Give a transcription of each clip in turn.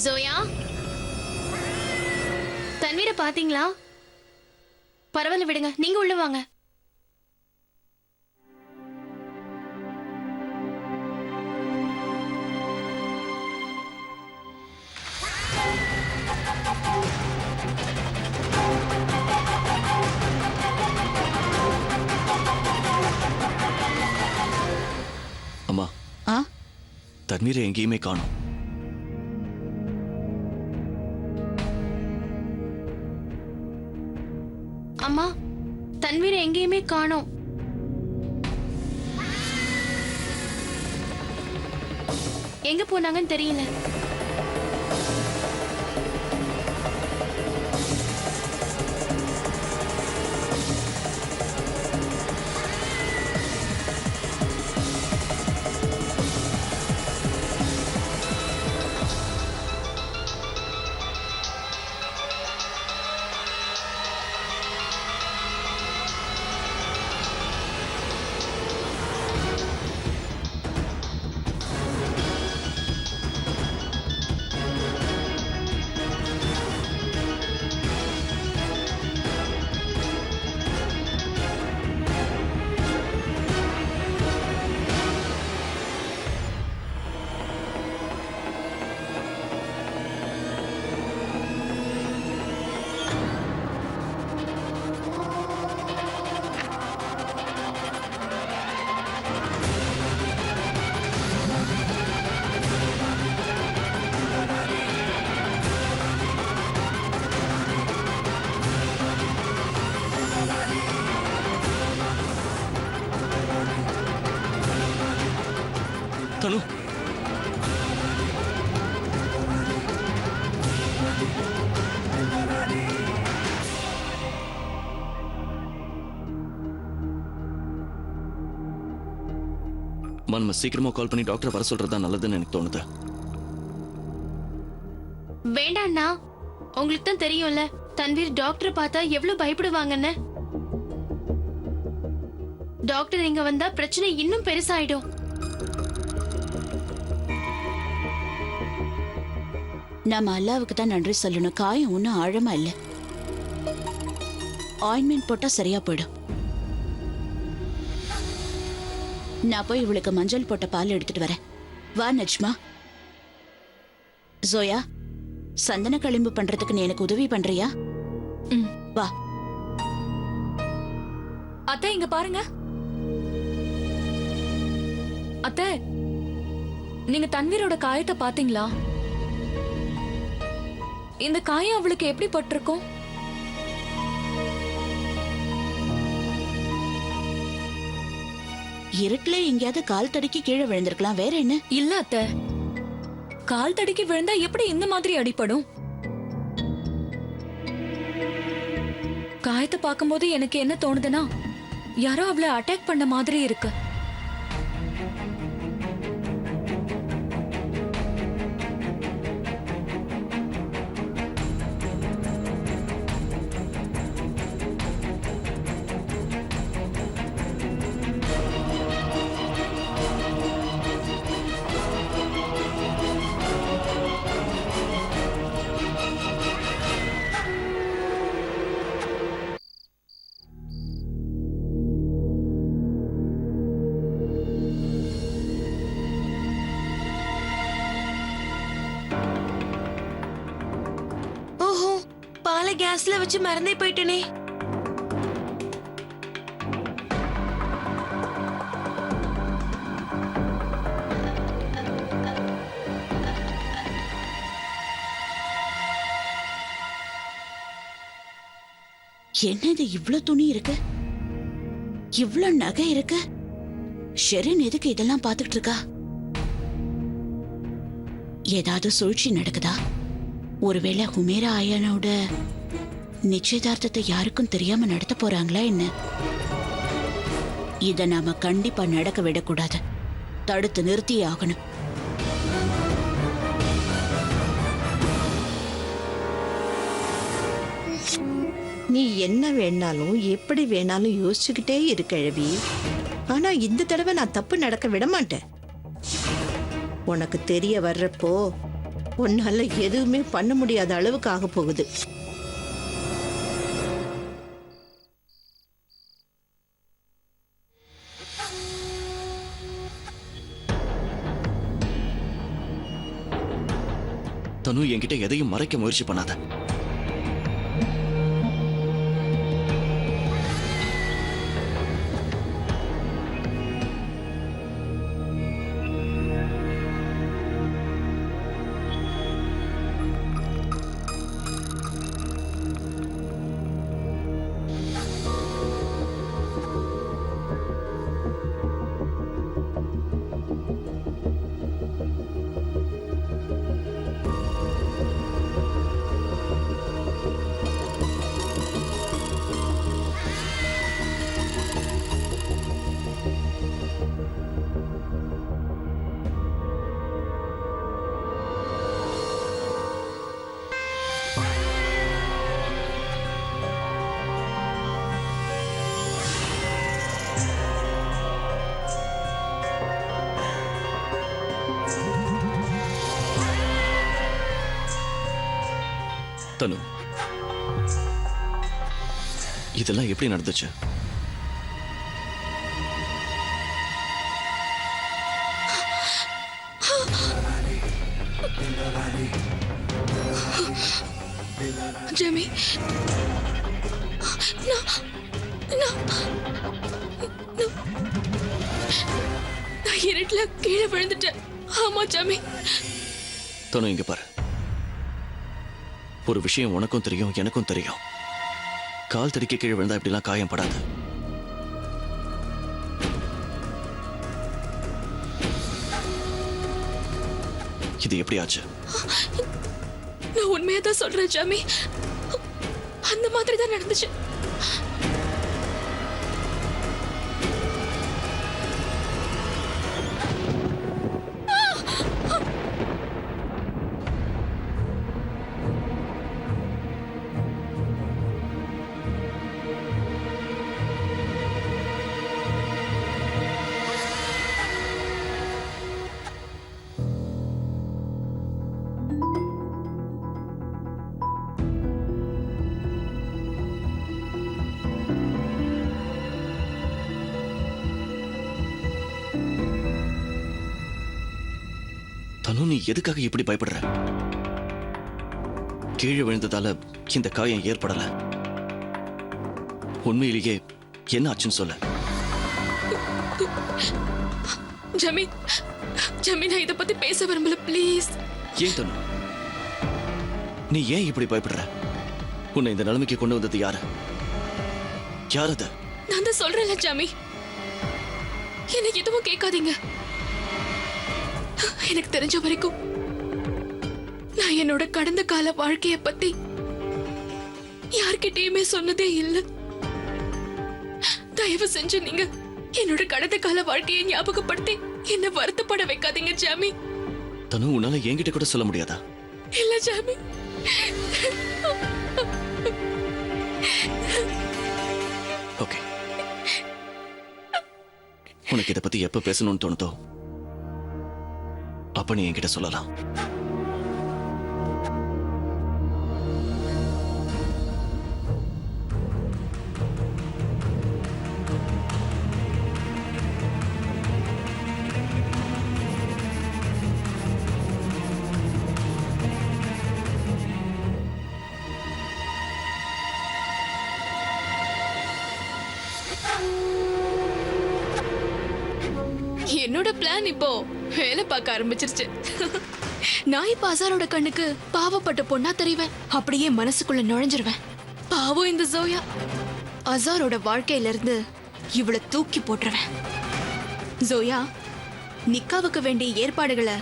ஜோயா, தன்வீரை பாத்தீங்களா? பரவாயில்ல விடுங்க, நீங்க உள்ள வாங்க. அம்மா, தன்வீரை எங்கேயுமே காணோம். அம்மா, தன்வீரை எங்கேயுமே காணோம். எங்க போனாங்கன்னு தெரியல. தனு, நம்ம சீக்கிரமா கால் பண்ணி டாக்டர் வர சொல்றதா நல்லதுன்னு எனக்கு தோணுது. வேண்டாண்ணா, உங்களுக்கு தான் தெரியும்ல தன்வீர் டாக்டர் பார்த்தா எவ்வளவு பயப்படுவாங்கன்னு. டாக்டர் இங்க வந்தா பிரச்சனை இன்னும் பெருசாயிடும். நாம அல்லாவுக்கு தான் நன்றி சொல்லணும். காயம் ஒன்னும் ஆழமா இல்ல. ஆயின்மெண்ட் போட்டா சரியா போயிடும். நான் போய் இவளுக்கு மஞ்சள் போட்ட பால் எடுத்துட்டு வரேன். வா நஜ்மா. ஜோயா, சந்தன களிம்பு பண்றதுக்கு நீ எனக்கு உதவி பண்றியா? வா. அத்தை இங்க பாருங்க. அத்தை, நீங்க தன்வீரோட காயத்தை பாத்தீங்களா? இந்த காயம் அவளுக்கு எப்படி பட்டிருக்கும்? இருட்டுல எங்கேயாவது கால் தடுக்கி கீழே விழுந்திருக்கலாம். வேற என்ன? இல்ல அத்தை, கால் தடுக்கி விழுந்தா எப்படி இந்த மாதிரி அடிபடும்? காயத்தை பார்க்கும்போது எனக்கு என்ன தோணுதுன்னா, யாரோ அவளை அட்டாக் பண்ண மாதிரி இருக்கு. கேஸ்ல வச்சு மறந்தே போயிட்டேனே. என்னது இவ்ளோ துணி இருக்கு, இவ்ளோ நகை இருக்கு? ஷெரின் எதுக்கு இதெல்லாம் பாத்துக்கிட்டு இருக்கா? ஏதாவது சூழ்ச்சி நடக்குதா? ஒருவேளை ஹுமேரா ஆயானோட நிச்சயதார்த்தத்தை யாருக்கும் தெரியாம நடத்த போறாங்களா என்ன? இத நாம கண்டிப்பா நடக்க விடக்கூடாது. தடுத்து நிறுத்தியே ஆகணும். நீ என்ன வேணாலும் எப்படி வேணாலும் யோசிச்சுக்கிட்டே இரு கிழவி. ஆனா இந்த தடவை நான் தப்பு நடக்க விட மாட்டேன். உனக்கு தெரிய வர்றப்போ உன்னால எதுவுமே பண்ண முடியாத அளவுக்கு ஆக போகுது. தனு என்கிட்ட எதையும் மறைக்க முயற்சி பண்ணாத. தனு, இதெல்லாம் எப்படி நடந்துச்சு? ஜெமி, நான் இருட்டுல கீழே விழுந்துட்டேன். ஆமா ஜெமி. தனு, இங்க பாரு. ஒரு விஷயம் உனக்கும் தெரியும், எனக்கும் தெரியும். கால் தடிக்க கீழே விழுந்தா இப்படிலாம் காயம் படாது. இது எப்படி ஆச்சு? நான் உண்மையா தான் சொல்றேன் ஜாமி. அந்த மாதிரி தான் நடந்துச்சு. தனு, நீ எதுக்காக இப்படி பயப்படுற? கீழே விழுந்ததால இந்த காயம் ஏற்படல. உண்மையிலேயே என்ன ஆச்சுன்னு சொல்ல. ஜமி, ஜமி, நான் இத பத்தி பேச விரும்பல, ப்ளீஸ். ஏன் தனு, நீ ஏன் இப்படி பயப்படுற? உன்னை இந்த நிலைமைக்கு கொண்டு வந்தது யாரு? யார் அது? நான் தான் சொல்றேன்ல ஜாமி, என்ன எதுவும் கேட்காதீங்க. எனக்கு தெரிஞ்ச வரைக்கும் நான் என்னோட கடந்த கால வாழ்க்கைய பத்தி யார்கிட்டயுமே சொன்னதே இல்ல. தயவு செஞ்சு நீங்க என்னோட கடந்த கால வாழ்க்கையை ஞாபகப்படுத்தி என்ன வருத்தப்பட வைக்காதீங்க ஜாமி. தனு, உன்னால என்கிட்ட கூட சொல்ல முடியாதா? இல்ல ஜாமி. ஓகே, உனக்கு இதை பத்தி எப்ப பேசணும்னு தோணுதோ அப்ப நீ என்கிட்ட சொல்லலாம். என்னோட பிளான் இப்போ வேலை பார்க்க ஆரம்பிச்சிருச்சு. நான் இப்ப அசாரோட கண்ணுக்கு பாவப்பட்ட பொண்ணா தெரிவேன். அப்படியே மனசுக்குள்ள நுழைஞ்சிருவேன். பாவம் இந்த ஜோயா. அசாரோட வாழ்க்கையில இருந்து இவளை தூக்கி போட்டுருவேன். ஜோயா, நிக்காவுக்கு வேண்டிய ஏற்பாடுகளை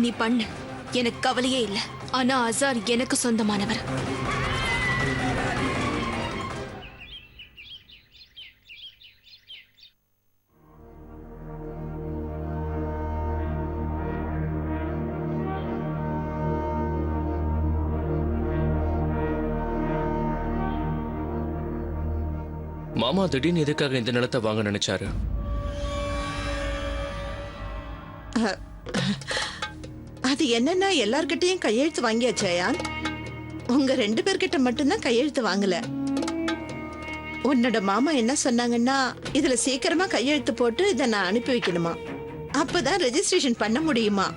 நீ பண்ணு, எனக்கு கவலையே இல்லை. ஆனா அசார் எனக்கு சொந்தமானவர். மாமா திடீர்னு எதுக்காக இந்த நிலத்தை வாங்க நினைச்சாரு? அது என்னன்னா எல்லார்கிட்டயும் கையெழுத்து வாங்கியாச்சு அயான். உங்க 2 பேர்கிட்ட மட்டும்தான் கையெழுத்து வாங்கல. உன்னோட மாமா என்ன சொன்னாங்கன்னா இதுல சீக்கிரமா கையெழுத்து போட்டு இதை நான் அனுப்பி வைக்கணுமா, அப்பதான் ரெஜிஸ்ட்ரேஷன் பண்ண முடியுமா.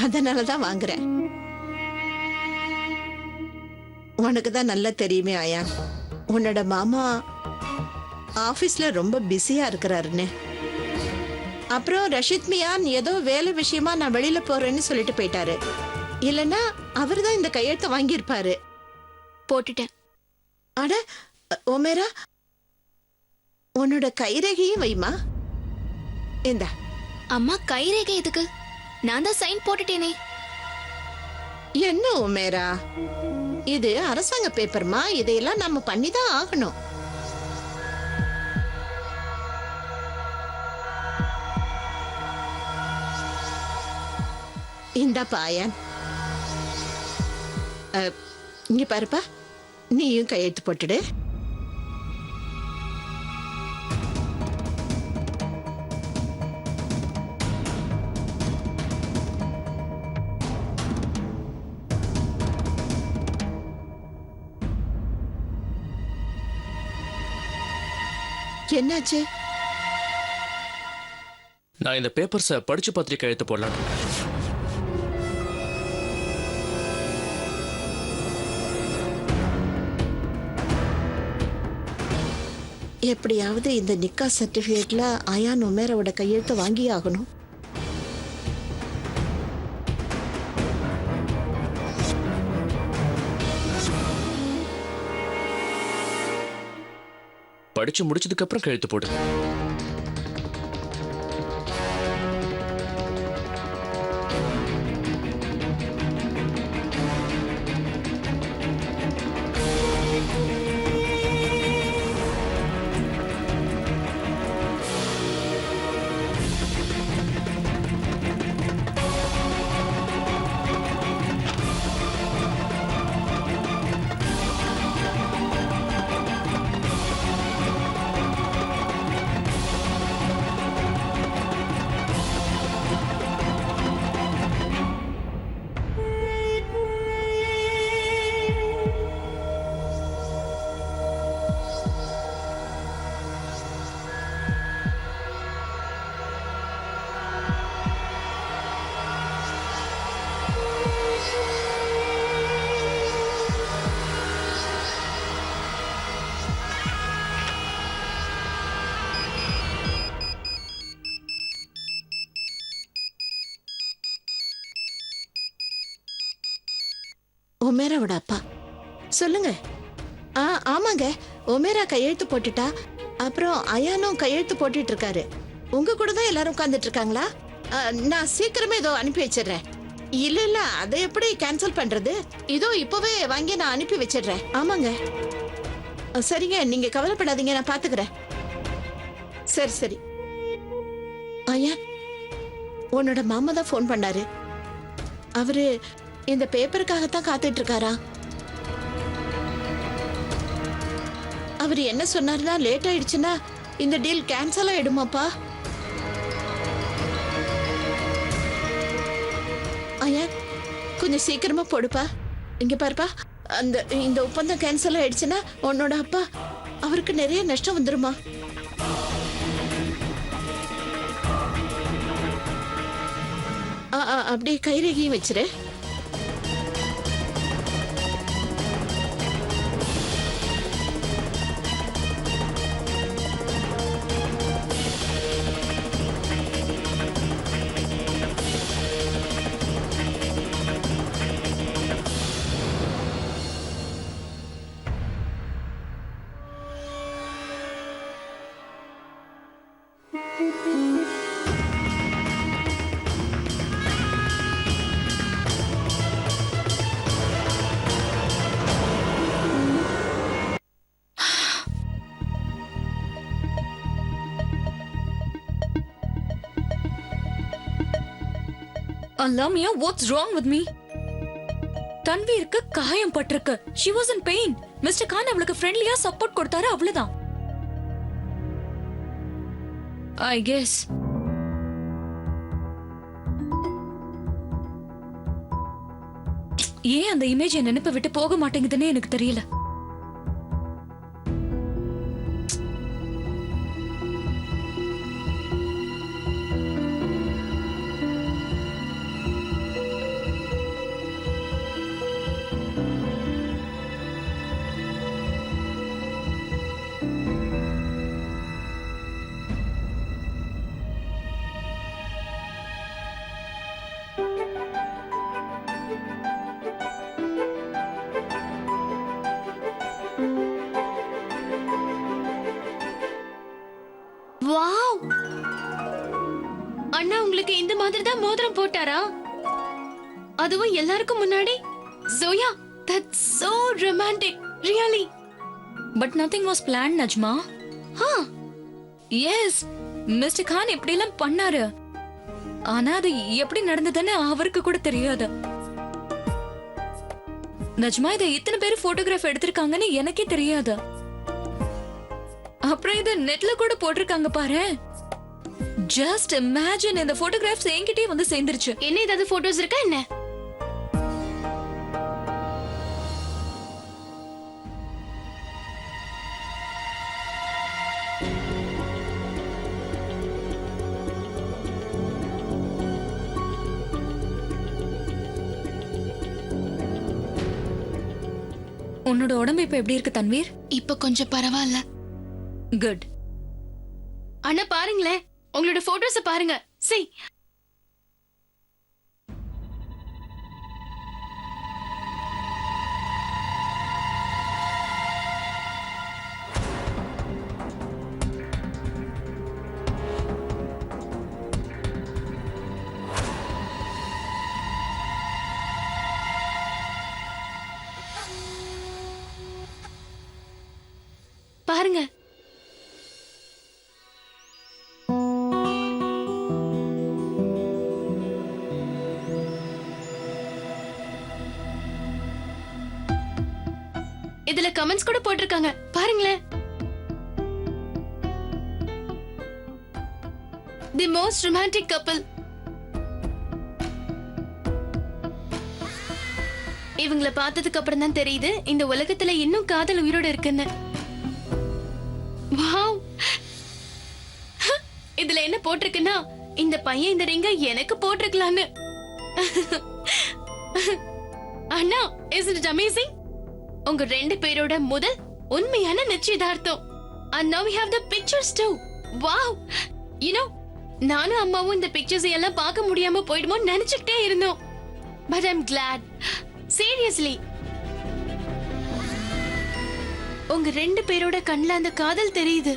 அதனாலதான் வாங்குறேன். உனக்கு தான் நல்லா தெரியுமே அயான், உன்னோட மாமா ஆபீஸ்ல ரொம்ப பிஸியா இருக்கிறாருன்னு. அப்புறம் ரஷித் மியான் ஏதோ வேலை விஷயமா நான் வெளியில போறேன்னு சொல்லிட்டு போயிட்டாரு. இல்லனா அவர்தான் இந்த கையெழுத்தை வாங்கியிருப்பாரு. போட்டுட்டேன். அட ஓமேரா, உன்னோட கைரேகையும் வைமா. இந்த அம்மா கைரேகை எதுக்கு? நான் தான் சைன் போட்டுட்டேனே. என்ன ஓமேரா, இது அரசாங்க பேப்பர்மா, இதையெல்லாம் நம்ம பண்ணிதான் ஆகணும். இந்த பாயன் இங்க பாருப்பா, நீயும் கையெழுத்து போட்டுடு. என்னாச்சு? நான் இந்த பேப்பர்ஸை படிச்சு பத்திரிக்கை எழுத்து போடலாம். எப்படியாவது இந்த நிக்கா சர்டிபிகேட்ல அயான் உமேராவோட கையெழுத்து வாங்கி ஆகணும். படிச்சு முடிச்சதுக்கு அப்புறம் கையெழுத்து போடு. ஒமேராவோட அப்பா சொல்லுங்க. ஆமாங்க, ஒமேரா கையெழுத்து போட்டுட்டா. அப்புறம் அயானும் கையெழுத்து போட்டுட்டு இருக்காரு. உங்க கூட தான் எல்லாரும் உட்கார்ந்துட்டு இருக்காங்களா? நான் சீக்கிரமே ஏதோ அனுப்பி வச்சிடுறேன். இல்ல அதை எப்படி கேன்சல் பண்றது? இதோ இப்பவே வாங்கி நான் அனுப்பி வச்சிடுறேன். ஆமாங்க, சரிங்க, நீங்க கவலைப்படாதீங்க, நான் பாத்துக்கிறேன். சரி சரி. ஐயா, உன்னோட மாமா தான் ஃபோன் பண்ணாரு. அவரு இந்த பேப்பருக்காகத்தான் காத்துட்டு இருக்காரா? அவர் என்ன சொன்னாருன்னா, லேட் ஆயிடுச்சுன்னா இந்த டீல் கேன்சல் ஆயிடுமாப்பா. ஐயா, கொஞ்சம் சீக்கிரமா போடுப்பா. இங்க பாருப்பா, இந்த ஒப்பந்தம் கேன்சல் ஆயிடுச்சுன்னா உன்னோட அப்பா அவருக்கு நிறைய நஷ்டம் வந்துருமா. அப்படியே கைரேகையும் வச்சிரு. Lamia, what's wrong with me? தன்வீருக்கு காயம் பட்டிருக்கு. She was in pain. Mr. Khan அவளுக்கு ஃப்ரெண்ட்லியா சப்போர்ட் கொடுத்தாரு, அவ்வளவுதான். I guess. ஏன் அந்த இமேஜ் என் நினைப்பை விட்டு போக மாட்டேங்குதுன்னு எனக்கு தெரியல. வாவ், அண்ணா உங்களுக்கு இந்த மாதிரி தான் மோதிரம் போட்டாரா? அதுவும் எல்லாருக்கும் முன்னாடி? Zoya, that's so romantic, really. But nothing was plan Najma. Yes, mister Khan இப்படி எல்லாம் பண்ணாரு. ஆனா அது எப்படி நடந்ததுன்னு அவருக்கு கூட தெரியாது. நஜ்மா, இதை இத்தனை பேர் போட்டோகிராஃப் எடுத்திருக்காங்கன்னு எனக்கே தெரியாது. அப்புறம் இது நெட்ல கூட போட்டிருக்காங்க பாரு. ஜஸ்ட் இமேஜின், இந்த போட்டோகிராஃப்ஸ் என்கிட்டயே வந்து சேர்ந்துருச்சு. என்ன ஏதாவது போட்டோஸ் இருக்கா என்ன? உன்னோட உடம்பு இப்ப எப்படி இருக்கு தன்வீர்? இப்ப கொஞ்சம் பரவாயில்ல. குட். அண்ணா பாருங்களேன், உங்களோட போட்டோஸ பாருங்க. See. பாருங்க. இதுல கமெண்ட்ஸ் கூட போட்டிருக்காங்க பாருங்களேன். தி மோஸ்ட் ரொமான்டிக் கப்பல். இவங்களை பார்த்ததுக்கு அப்புறம் தான் தெரியுது இந்த உலகத்துல இன்னும் காதல் உயிரோட இருக்குன்னு. வாவ், இதுல என்ன போட்டிருக்குன்னா, இந்த பையன் இந்த ரிங்க எனக்கு போட்டிருக்கலான்னு. அண்ணா, isn't it amazing? உங்க ரெண்டு பேரோட முதல் உண்மையான நிச்சயதார்த்தம். And now we have the pictures too. Wow, you know, நானும் அம்மாவும் இந்த பிக்சர்ஸ் எல்லாம் பார்க்க முடியாம போயிடுமோ நினைச்சுக்கிட்டே இருந்தோம். But I'm glad. Seriously. உங்க ரெண்டு பேரோட கண்ணுல அந்த காதல் தெரியுது.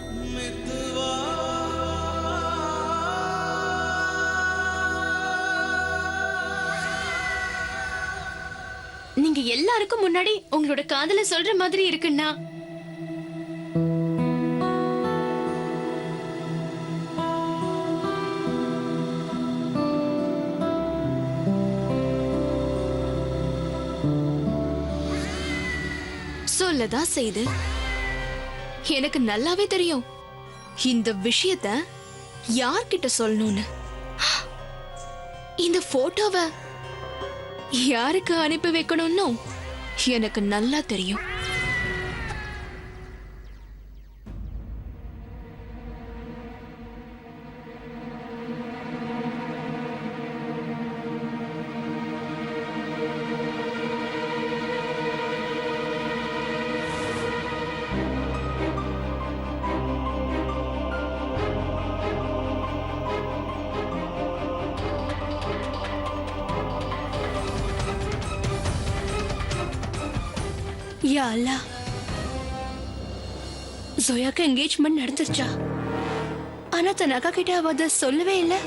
நீங்க எல்லாருக்கும் முன்னாடி உங்களோட காதலை சொல்ற மாதிரி இருக்குன்னா, சொல்லதான் செய்து. எனக்கு நல்லாவே தெரியும் இந்த விஷயத்த யார்கிட்ட சொல்லணும்னு. இந்த போட்டோவை யாருக்கு அனுப்பி வைக்கணும்னு எனக்கு நல்லா தெரியும். யா அல்லாஹ், ஜோயாக்கு என்கேஜ்மெண்ட் நடந்துருச்சா? ஆனா தன் அக்கா கிட்ட அவ அதை சொல்லவே இல்லை.